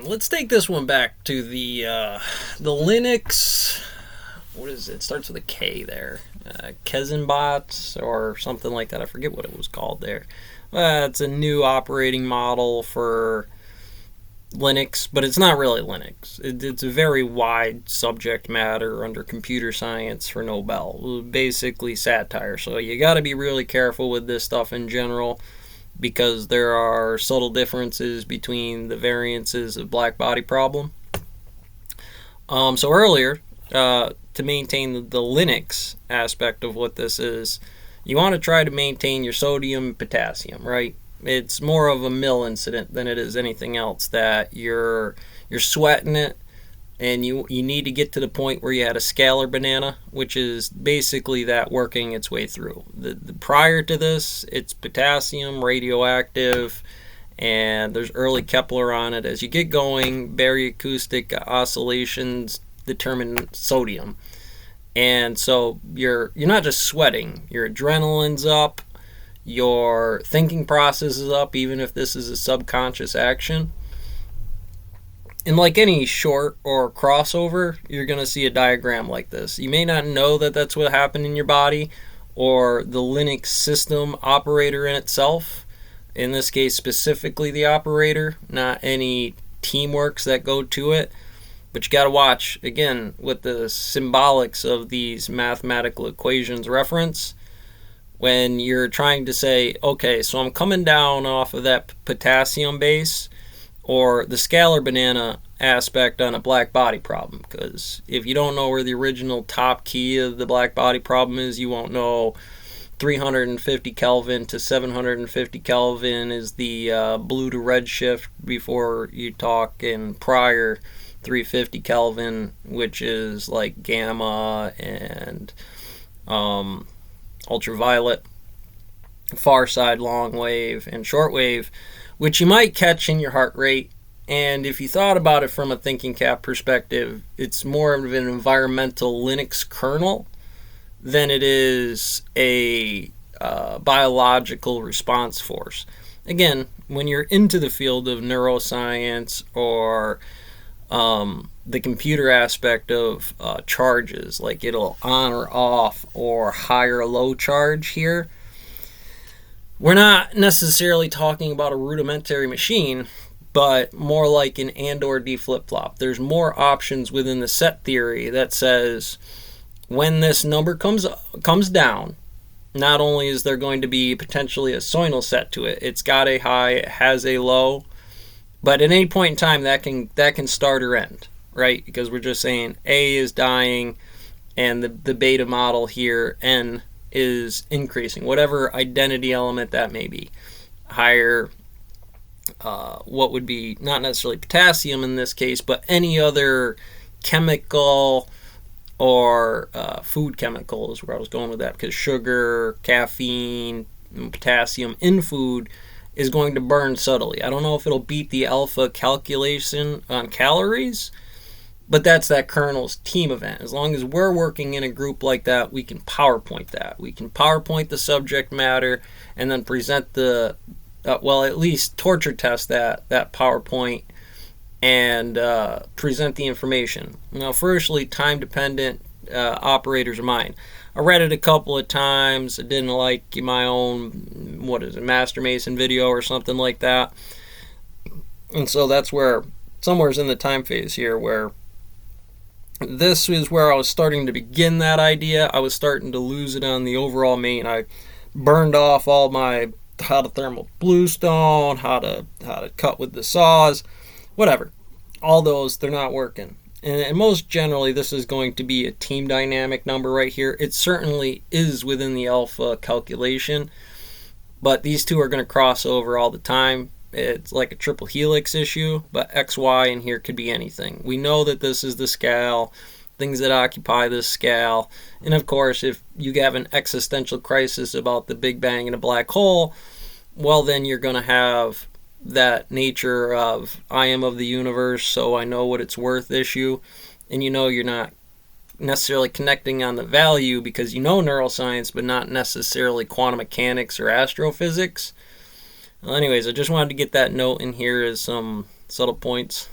Let's take this one back to the Linux. What is it? It starts with a K there. Kezenbots or something like that. I forget what it was called there. It's a new operating model for Linux, but it's not really Linux. It's a very wide subject matter under computer science for Nobel. Basically satire. So you got to be really careful with this stuff in general, because there are subtle differences between the variances of black body problem. So earlier, to maintain the Linux aspect of what this is, you want to try to maintain your sodium and potassium, right? It's more of a mill incident than it is anything else, that you're sweating it, and you need to get to the point where you had a scalar banana, which is basically that working its way through. The prior to this, it's potassium, radioactive, and there's early Kepler on it. As you get going, baryoacoustic oscillations determine sodium. And so you're not just sweating, your adrenaline's up, your thinking process is up, even if this is a subconscious action. And like any short or crossover, you're going to see a diagram like this. You may not know that that's what happened in your body, or the Linux system operator in itself. In this case, specifically the operator, not any teamworks that go to it. But you got to watch, again, what the symbolics of these mathematical equations reference. When you're trying to say, okay, so I'm coming down off of that potassium base, or the scalar banana aspect on a black body problem. Because if you don't know where the original top key of the black body problem is, you won't know 350 Kelvin to 750 Kelvin is the blue to red shift, before you talk in prior 350 Kelvin, which is like gamma and ultraviolet, far side long wave, and short wave, which you might catch in your heart rate. And if you thought about it from a thinking cap perspective, it's more of an environmental Linux kernel than it is a biological response force. Again, when you're into the field of neuroscience or the computer aspect of charges, like it'll on or off or high or low charge here, we're not necessarily talking about a rudimentary machine, but more like an and or D flip-flop. There's more options within the set theory that says when this number comes down, not only is there going to be potentially a signal set to it, it's got a high, it has a low, but at any point in time that can start or end, right? Because we're just saying A is dying and the beta model here, N, is increasing, whatever identity element that may be. Higher, what would be not necessarily potassium in this case, but any other chemical or food chemical is where I was going with that, because sugar, caffeine, and potassium in food is going to burn subtly. I don't know if it'll beat the alpha calculation on calories, but that's that kernel's team event. As long as we're working in a group like that, we can PowerPoint that. We can PowerPoint the subject matter and then present at least torture test that PowerPoint and present the information. Now, firstly, time-dependent operators of mine. I read it a couple of times. I didn't like my own, Master Mason video or something like that. And so that's where, somewhere's in the time phase here, where this is where I was starting to begin that idea. I was starting to lose it on the overall main. I burned off all my how to thermal bluestone, how to cut with the saws, whatever. All those, they're not working. And most generally, this is going to be a team dynamic number right here. It certainly is within the alpha calculation, but these two are going to cross over all the time. It's like a triple helix issue, but X, Y, in here could be anything. We know that this is the scale, things that occupy this scale. And of course, if you have an existential crisis about the Big Bang and a black hole, well, then you're going to have that nature of I am of the universe, so I know what it's worth issue. And you know you're not necessarily connecting on the value because you know neuroscience, but not necessarily quantum mechanics or astrophysics. Well, anyways, I just wanted to get that note in here as some subtle points.